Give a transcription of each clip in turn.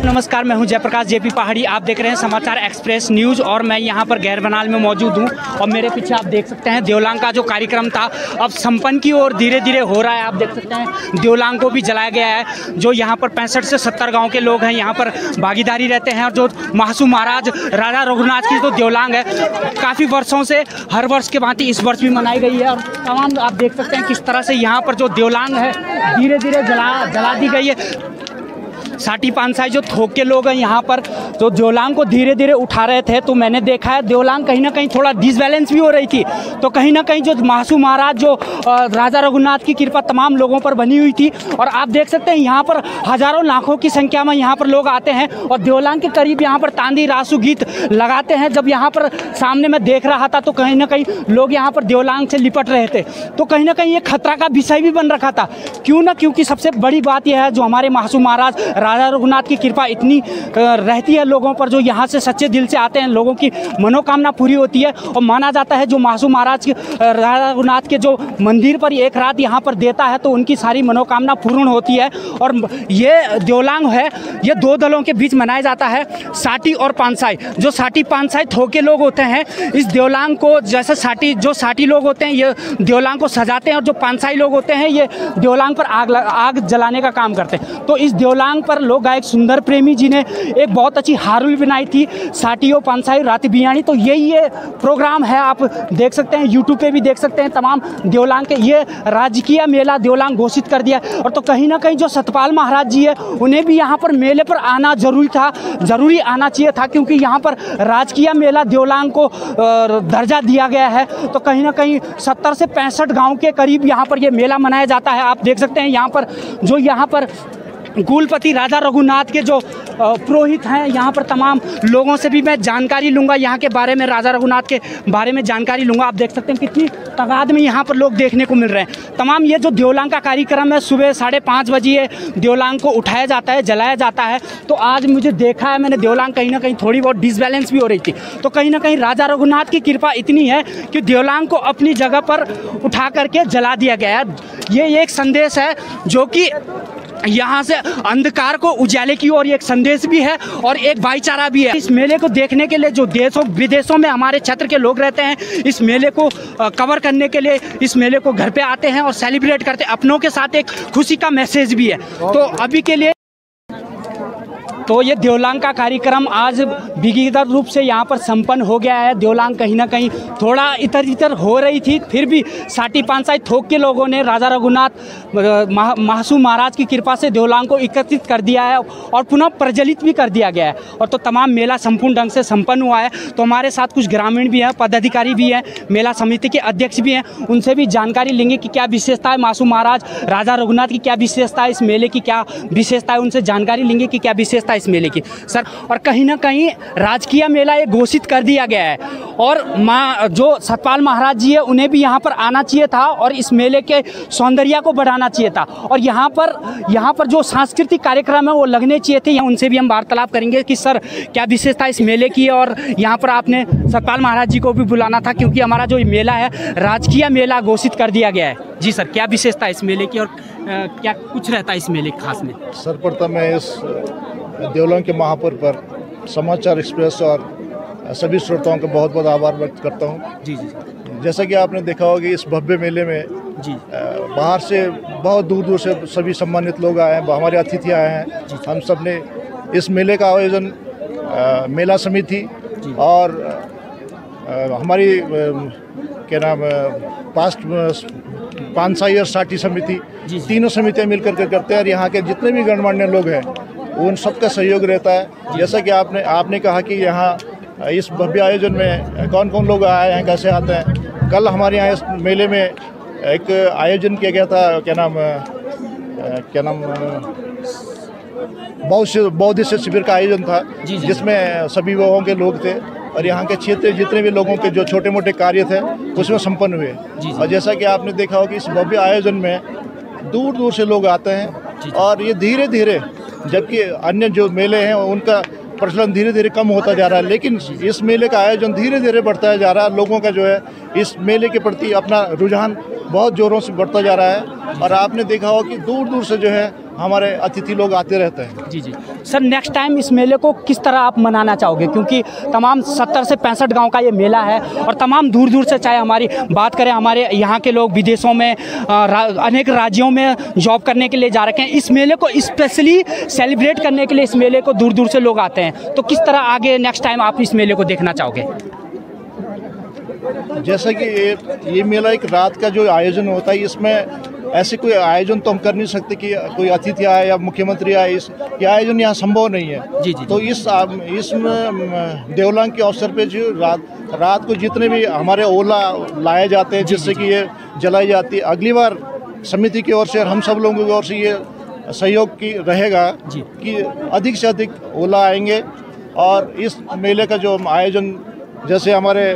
नमस्कार, मैं हूं जयप्रकाश जेपी पहाड़ी। आप देख रहे हैं समाचार एक्सप्रेस न्यूज़ और मैं यहां पर गैरबनाल में मौजूद हूं और मेरे पीछे आप देख सकते हैं देवलांग का जो कार्यक्रम था अब संपन्न की ओर धीरे धीरे हो रहा है। आप देख सकते हैं देवलांग को भी जलाया गया है। जो यहां पर 65 से 70 गांव के लोग हैं यहां पर भागीदारी रहते हैं और जो महासू महाराज राजा रघुनाथ की जो देवलांग है काफ़ी वर्षों से हर वर्ष के भांति इस वर्ष भी मनाई गई है और तमाम आप देख सकते हैं किस तरह से यहाँ पर जो देवलांग है धीरे धीरे जला दी गई है। साठी पानसाई जो थोक के लोग हैं यहाँ पर तो देवलांग को धीरे धीरे उठा रहे थे तो मैंने देखा है देवलांग कहीं ना कहीं थोड़ा डिसबैलेंस भी हो रही थी। तो कहीं ना कहीं जो महासू महाराज जो राजा रघुनाथ की कृपा तमाम लोगों पर बनी हुई थी और आप देख सकते हैं यहाँ पर हजारों लाखों की संख्या में यहाँ पर लोग आते हैं और देवलांग के करीब यहाँ पर तांदी रासु गीत लगाते हैं। जब यहाँ पर सामने मैं देख रहा था तो कहीं ना कहीं लोग यहाँ पर देवलांग से लिपट रहे थे तो कहीं ना कहीं ये खतरा का विषय भी बन रखा था। क्यों ना, क्योंकि सबसे बड़ी बात यह है जो हमारे महासू महाराज राजा रघुनाथ की कृपा इतनी रहती है लोगों पर, जो यहाँ से सच्चे दिल से आते हैं लोगों की मनोकामना पूरी होती है और माना जाता है जो महासू महाराज के राजा रघुनाथ के जो मंदिर पर एक रात यहाँ पर देता है तो उनकी सारी मनोकामना पूर्ण होती है। और ये देवलांग है ये दो दलों के बीच मनाया जाता है, साठी और पानसाई। जो साठी पानसाई थोके लोग होते हैं इस देवलांग को जैसे साठी लोग होते हैं ये देवलांग को सजाते हैं और जो पानसाई लोग होते हैं ये देवलांग पर आग जलाने का काम करते हैं। तो इस देवलांग पर लोक गायक सुंदर प्रेमी जी ने एक बहुत अच्छी हारुल बनाई थी, साटियो पानसाई रात बियाणी। तो यही ये प्रोग्राम है, आप देख सकते हैं यूट्यूब पे भी देख सकते हैं तमाम देवलांग के। ये राजकीय मेला देवलांग घोषित कर दिया और तो कहीं ना कहीं जो सतपाल महाराज जी है उन्हें भी यहाँ पर मेले पर आना जरूरी आना चाहिए था क्योंकि यहाँ पर राजकीय मेला देवलांग को दर्जा दिया गया है। तो कहीं ना कहीं 70 से 65 गाँव के करीब यहाँ पर ये मेला मनाया जाता है। आप देख सकते हैं यहाँ पर कुलपति राजा रघुनाथ के जो पुरोहित हैं यहाँ पर तमाम लोगों से भी मैं जानकारी लूँगा यहाँ के बारे में, राजा रघुनाथ के बारे में जानकारी लूँगा। आप देख सकते हैं कितनी तादाद में यहाँ पर लोग देखने को मिल रहे हैं। तमाम ये जो देवलांग का कार्यक्रम है सुबह 5:30 बजे देवलांग को उठाया जाता है, जलाया जाता है। तो आज मुझे देखा है मैंने देवलांग कहीं ना कहीं थोड़ी बहुत डिसबैलेंस भी हो रही थी। तो कहीं ना कहीं राजा रघुनाथ की कृपा इतनी है कि देवलांग को अपनी जगह पर उठा करके जला दिया गया है। ये एक संदेश है जो कि यहाँ से अंधकार को उजाले की ओर एक संदेश भी है और एक भाईचारा भी है। इस मेले को देखने के लिए जो देशों विदेशों में हमारे क्षेत्र के लोग रहते हैं इस मेले को कवर करने के लिए इस मेले को घर पे आते हैं और सेलिब्रेट करते हैं। अपनों के साथ एक खुशी का मैसेज भी है। तो अभी के लिए तो ये देवलांग का कार्यक्रम आज विधिवत रूप से यहाँ पर संपन्न हो गया है। देवलांग कहीं ना कहीं थोड़ा इधर हो रही थी, फिर भी साठी पानसाई थोक के लोगों ने राजा रघुनाथ महासू महाराज की कृपा से देवलांग को एकत्रित कर दिया है और पुनः प्रज्वलित भी कर दिया गया है। और तो तमाम मेला संपूर्ण ढंग से संपन्न हुआ है। तो हमारे साथ कुछ ग्रामीण भी हैं, पदाधिकारी भी हैं, मेला समिति के अध्यक्ष भी हैं, उनसे भी जानकारी लेंगे कि क्या विशेषता है महासू महाराज राजा रघुनाथ की, क्या विशेषता है इस मेले की, क्या विशेषता है, उनसे जानकारी लेंगे कि क्या विशेषता इस मेले की सर। और कहीं ना कहीं राजकीय मेला ये घोषित कर दिया गया है और जो सतपाल महाराज जी है उन्हें भी यहाँ पर आना चाहिए था और इस मेले के सौंदर्य को बढ़ाना चाहिए था और यहाँ पर जो सांस्कृतिक कार्यक्रम है वो लगने चाहिए थे। उनसे भी हम वार्तालाप करेंगे कि सर क्या विशेषता इस मेले की और यहाँ पर आपने सतपाल महाराज जी को भी बुलाना था क्योंकि हमारा जो मेला है राजकीय मेला घोषित कर दिया गया है। जी सर, क्या विशेषता है इस मेले की और क्या कुछ रहता है इस मेले खास में? सर्वप्रथम मैं इस देवलांग के महापर्व पर समाचार एक्सप्रेस और सभी श्रोताओं का बहुत बहुत आभार व्यक्त करता हूँ। जी जी। जैसा कि आपने देखा होगा कि इस भव्य मेले में जी बाहर से बहुत दूर दूर से सभी सम्मानित लोग आए हैं, हमारे अतिथि आए हैं। हम सब ने इस मेले का आयोजन मेला समिति और हमारी क्या नाम पास्ट पानसाई और साठी समिति तीनों समितियां मिलकर के करते हैं और यहाँ के जितने भी गणमान्य लोग हैं उन सबका सहयोग रहता है। जैसा कि आपने कहा कि यहाँ इस भव्य आयोजन में कौन कौन लोग आए हैं, कैसे आते हैं। कल हमारे यहाँ इस मेले में एक आयोजन किया गया था, क्या नाम बौद्ध शिविर का आयोजन था, जिसमें सभी वर्गों के लोग थे और यहाँ के क्षेत्र जितने भी लोगों के जो छोटे मोटे कार्य थे उसमें संपन्न हुए। और जैसा कि आपने देखा हो कि इस भव्य आयोजन में दूर दूर से लोग आते हैं और ये धीरे धीरे, जबकि अन्य जो मेले हैं उनका प्रचलन धीरे धीरे कम होता जा रहा है, लेकिन इस मेले का आयोजन धीरे धीरे बढ़ता जा रहा है। लोगों का जो है इस मेले के प्रति अपना रुझान बहुत ज़ोरों से बढ़ता जा रहा है और आपने देखा हो कि दूर दूर से जो है हमारे अतिथि लोग आते रहते हैं। जी सर, नेक्स्ट टाइम इस मेले को किस तरह आप मनाना चाहोगे, क्योंकि तमाम 70 से 65 गांव का ये मेला है और तमाम दूर दूर से, चाहे हमारी बात करें हमारे यहाँ के लोग विदेशों में अनेक राज्यों में जॉब करने के लिए जा रखे हैं, इस मेले को स्पेशली सेलिब्रेट करने के लिए इस मेले को दूर दूर से लोग आते हैं। तो किस तरह आगे नेक्स्ट टाइम आप इस मेले को देखना चाहोगे? जैसा कि ये मेला एक रात का जो आयोजन होता है, इसमें ऐसे कोई आयोजन तो हम कर नहीं सकते कि कोई अतिथि आए या मुख्यमंत्री आए, ये आयोजन यहाँ संभव नहीं है। जी। तो इस देवलांग के अवसर पे जो रात को जितने भी हमारे ओला लाए जाते हैं जिससे कि ये जलाई जाती है, अगली बार समिति की ओर से और हम सब लोगों की ओर से ये सहयोग की रहेगा कि अधिक से अधिक ओला आएंगे और इस मेले का जो आयोजन, जैसे हमारे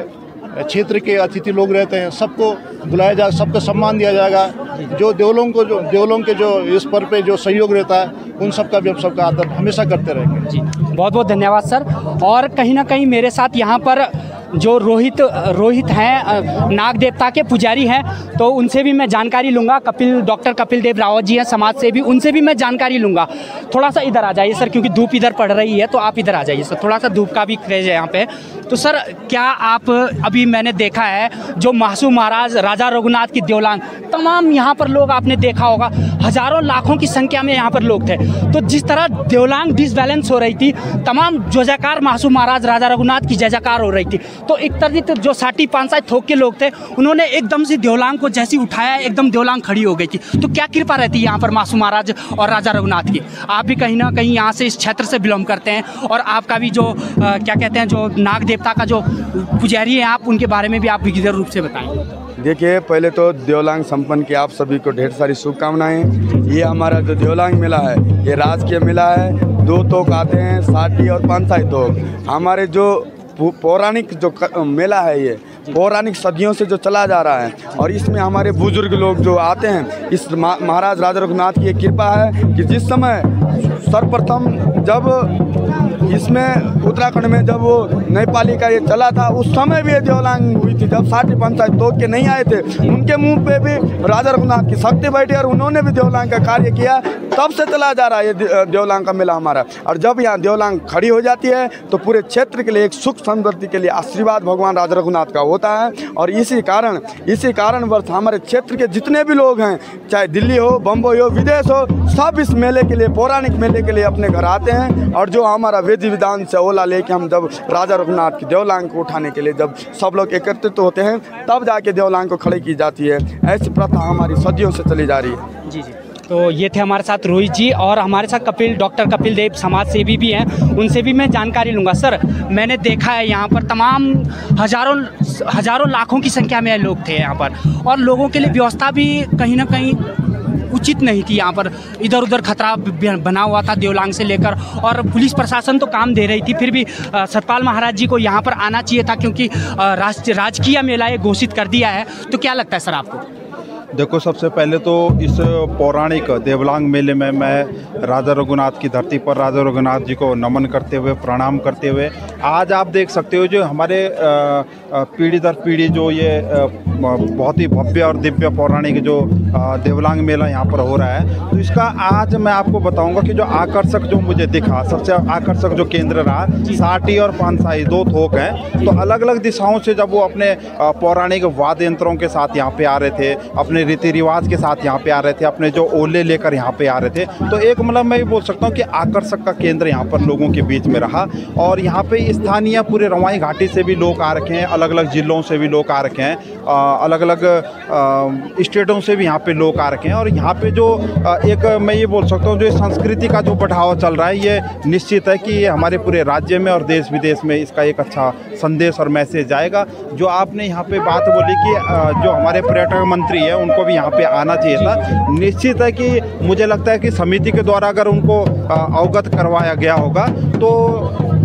क्षेत्र के अतिथि लोग रहते हैं, सबको बुलाया जाएगा, सबको सम्मान दिया जाएगा। जो देवलों के जो इस पर्व पे जो सहयोग रहता है उन सबका भी हम सबका आदर हमेशा करते रहेंगे। जी, बहुत बहुत धन्यवाद सर। और कहीं ना कहीं मेरे साथ यहाँ पर जो रोहित हैं, नाग देवता के पुजारी हैं, तो उनसे भी मैं जानकारी लूँगा। डॉक्टर कपिल देव रावत जी हैं समाज से भी, उनसे भी मैं जानकारी लूँगा। थोड़ा सा इधर आ जाइए सर, क्योंकि धूप इधर पड़ रही है, तो आप इधर आ जाइए सर, थोड़ा सा धूप का भी क्रेज है यहाँ पे। तो सर, क्या आप अभी मैंने देखा है जो महासू महाराज राजा रघुनाथ की देवलांग, तमाम यहाँ पर लोग आपने देखा होगा, हज़ारों लाखों की संख्या में यहाँ पर लोग थे। तो जिस तरह देवलांग डिसबैलेंस हो रही थी, तमाम जय जयकार महासू महाराज राजा रघुनाथ की जय जयकार हो रही थी, तो एक तरह जो 60-65 थोक के लोग थे, उन्होंने एकदम से देवलांग को जैसी उठाया, एकदम देवलांग खड़ी हो गई थी। तो क्या कृपा रहती है यहाँ पर महासू महाराज और राजा रघुनाथ की? आप भी कहीं ना कहीं यहाँ से इस क्षेत्र से बिलोंग करते हैं और आपका भी जो क्या कहते हैं, जो नाग देवता का जो पुजारी है, आप उनके बारे में भी आप विधिवत रूप से बताएं। देखिए, पहले तो देवलांग संपन्न की आप सभी को ढेर सारी शुभकामनाएं। ये हमारा जो देवलांग मेला है, ये राजकीय मेला है। 2 तोक आते हैं, 60 और 5 तोक। हमारे जो पौराणिक जो मेला है, ये पौराणिक सदियों से जो चला जा रहा है और इसमें हमारे बुजुर्ग लोग जो आते हैं, इस महाराज राजा रघुनाथ की ये कृपा है कि जिस समय सर्वप्रथम जब इसमें उत्तराखंड में जब वो नेपाली का ये चला था, उस समय भी ये देवलांग हुई थी। जब 60-65 तोक के नहीं आए थे, उनके मुंह पे भी राजा रघुनाथ की शक्ति बैठी और उन्होंने भी देवलांग का कार्य किया। तब से चला जा रहा है ये देवलांग का मेला हमारा। और जब यहाँ देवलांग खड़ी हो जाती है तो पूरे क्षेत्र के लिए एक सुख समृद्धि के लिए आशीर्वाद भगवान राजा रघुनाथ का होता है। और इसी कारणवश हमारे क्षेत्र के जितने भी लोग हैं, चाहे दिल्ली हो, बम्बई हो, विदेश हो, सब इस मेले के लिए, पौराणिक मेले के लिए अपने घर आते हैं। और जो हमारा विधि विधान से ओला लेके हम जब राजा रघुनाथ की देवलांग को उठाने के लिए जब सब लोग एकत्रित होते हैं, तब जाके देवलांग को खड़ी की जाती है। ऐसी प्रथा हमारी सदियों से चली जा रही है। जी। तो ये थे हमारे साथ रोहित जी और हमारे साथ डॉक्टर कपिल देव समाज सेवी भी हैं, उनसे भी मैं जानकारी लूँगा। सर, मैंने देखा है यहाँ पर तमाम हज़ारों लाखों की संख्या में लोग थे यहाँ पर, और लोगों के लिए व्यवस्था भी कहीं ना कहीं उचित नहीं थी। यहाँ पर इधर उधर खतरा बना हुआ था देवलांग से लेकर, और पुलिस प्रशासन तो काम दे रही थी, फिर भी सतपाल महाराज जी को यहाँ पर आना चाहिए था, क्योंकि राजकीय मेला ये घोषित कर दिया है। तो क्या लगता है सर आपको? देखो, सबसे पहले तो इस पौराणिक देवलांग मेले में मैं राजा रघुनाथ की धरती पर राजा रघुनाथ जी को नमन करते हुए, प्रणाम करते हुए, आज आप देख सकते हो जो हमारे पीढ़ी दर पीढ़ी जो ये बहुत ही भव्य और दिव्य पौराणिक जो देवलांग मेला यहाँ पर हो रहा है, तो इसका आज मैं आपको बताऊंगा कि जो आकर्षक जो मुझे दिखा, सबसे आकर्षक जो केंद्र रहा, 60 और 5 2 थोक हैं। तो अलग अलग दिशाओं से जब वो अपने पौराणिक वाद्य यंत्रों के साथ यहाँ पे आ रहे थे, अपने अपने रीति रिवाज के साथ यहाँ पे आ रहे थे, अपने जो ओले लेकर यहाँ पे आ रहे थे। तो एक मतलब मैं बोल सकता हूँ कि आकर्षक का केंद्र यहाँ पर लोगों के बीच में रहा। और यहाँ पे स्थानीय पूरे रवाई घाटी से भी लोग आ रखे हैं, अलग अलग ज़िलों से भी लोग आ रखे हैं, अलग अलग स्टेटों से भी यहाँ पे लोग आ रखे हैं। और यहाँ पे जो एक मैं ये बोल सकता हूँ जो संस्कृति का जो बढ़ावा चल रहा है, ये निश्चित है कि ये हमारे पूरे राज्य में और देश विदेश में इसका एक अच्छा संदेश और मैसेज जाएगा। जो आपने यहाँ पे बात बोली कि जो हमारे पर्यटन मंत्री है उनको भी यहाँ पे आना चाहिए था, निश्चित है कि मुझे लगता है कि समिति के द्वारा अगर उनको अवगत करवाया गया होगा तो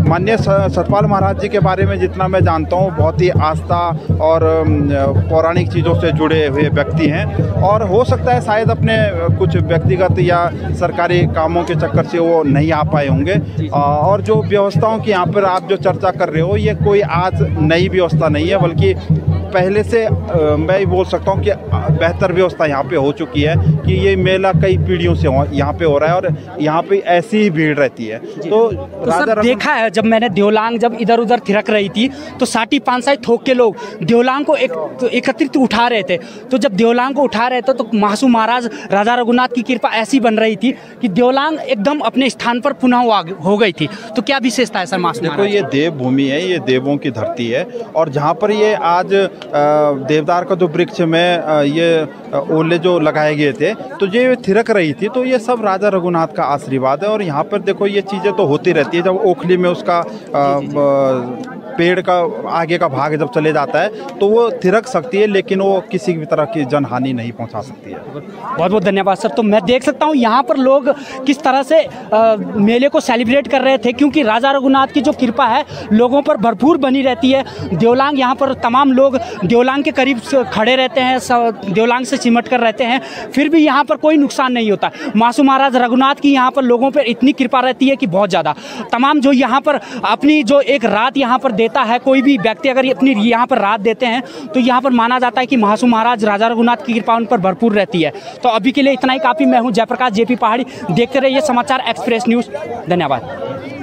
माननीय सतपाल महाराज जी के बारे में जितना मैं जानता हूँ बहुत ही आस्था और पौराणिक चीज़ों से जुड़े हुए व्यक्ति हैं। और हो सकता है शायद अपने कुछ व्यक्तिगत या सरकारी कामों के चक्कर से वो नहीं आ पाए होंगे। और जो व्यवस्थाओं की यहाँ पर आप जो चर्चा कर रहे हो, ये कोई आज नई व्यवस्था नहीं है, बल्कि पहले से मैं बोल सकता हूँ कि बेहतर व्यवस्था यहाँ पे हो चुकी है कि ये मेला कई पीढ़ियों से यहाँ पे हो रहा है और यहाँ पे ऐसी ही भीड़ रहती है। तो सर देखा है, जब मैंने देवलांग जब इधर उधर थिरक रही थी तो 5.5 थोक के लोग देवलांग को एकत्रित उठा रहे थे। तो जब देवलांग को उठा रहे थे तो मासूम महाराज राजा रघुनाथ की कृपा ऐसी बन रही थी कि देवलांग एकदम अपने स्थान पर पुनः हो गई थी। तो क्या विशेषता है सर मासूम महाराज? देखो, ये देव भूमि है, ये देवों की धरती है। और जहाँ पर ये आज देवदार का जो वृक्ष में ये ओले जो लगाए गए थे तो ये थिरक रही थी, तो ये सब राजा रघुनाथ का आशीर्वाद है। और यहाँ पर देखो ये चीज़ें तो होती रहती है, जब ओखली में उसका पेड़ का आगे का भाग जब चले जाता है तो वो थिरक सकती है, लेकिन वो किसी भी तरह की जनहानि नहीं पहुंचा सकती है। बहुत बहुत धन्यवाद सर। तो मैं देख सकता हूं यहाँ पर लोग किस तरह से मेले को सेलिब्रेट कर रहे थे, क्योंकि राजा रघुनाथ की जो कृपा है लोगों पर भरपूर बनी रहती है। देवलांग यहाँ पर तमाम लोग देवलांग के करीब खड़े रहते हैं, देवलांग से सिमट कर रहते हैं, फिर भी यहाँ पर कोई नुकसान नहीं होता। मासूम महाराज रघुनाथ की यहाँ पर लोगों पर इतनी कृपा रहती है कि बहुत ज़्यादा। तमाम जो यहाँ पर अपनी जो एक रात यहाँ पर देता है, कोई भी व्यक्ति अगर अपनी यहाँ पर रात देते हैं तो यहाँ पर माना जाता है कि मासूम महाराज राजा रघुनाथ की कृपा उन पर भरपूर रहती है। तो अभी के लिए इतना ही काफ़ी। मैं हूँ जयप्रकाश जेपी पहाड़ी, देखते रहिए समाचार एक्सप्रेस न्यूज़। धन्यवाद।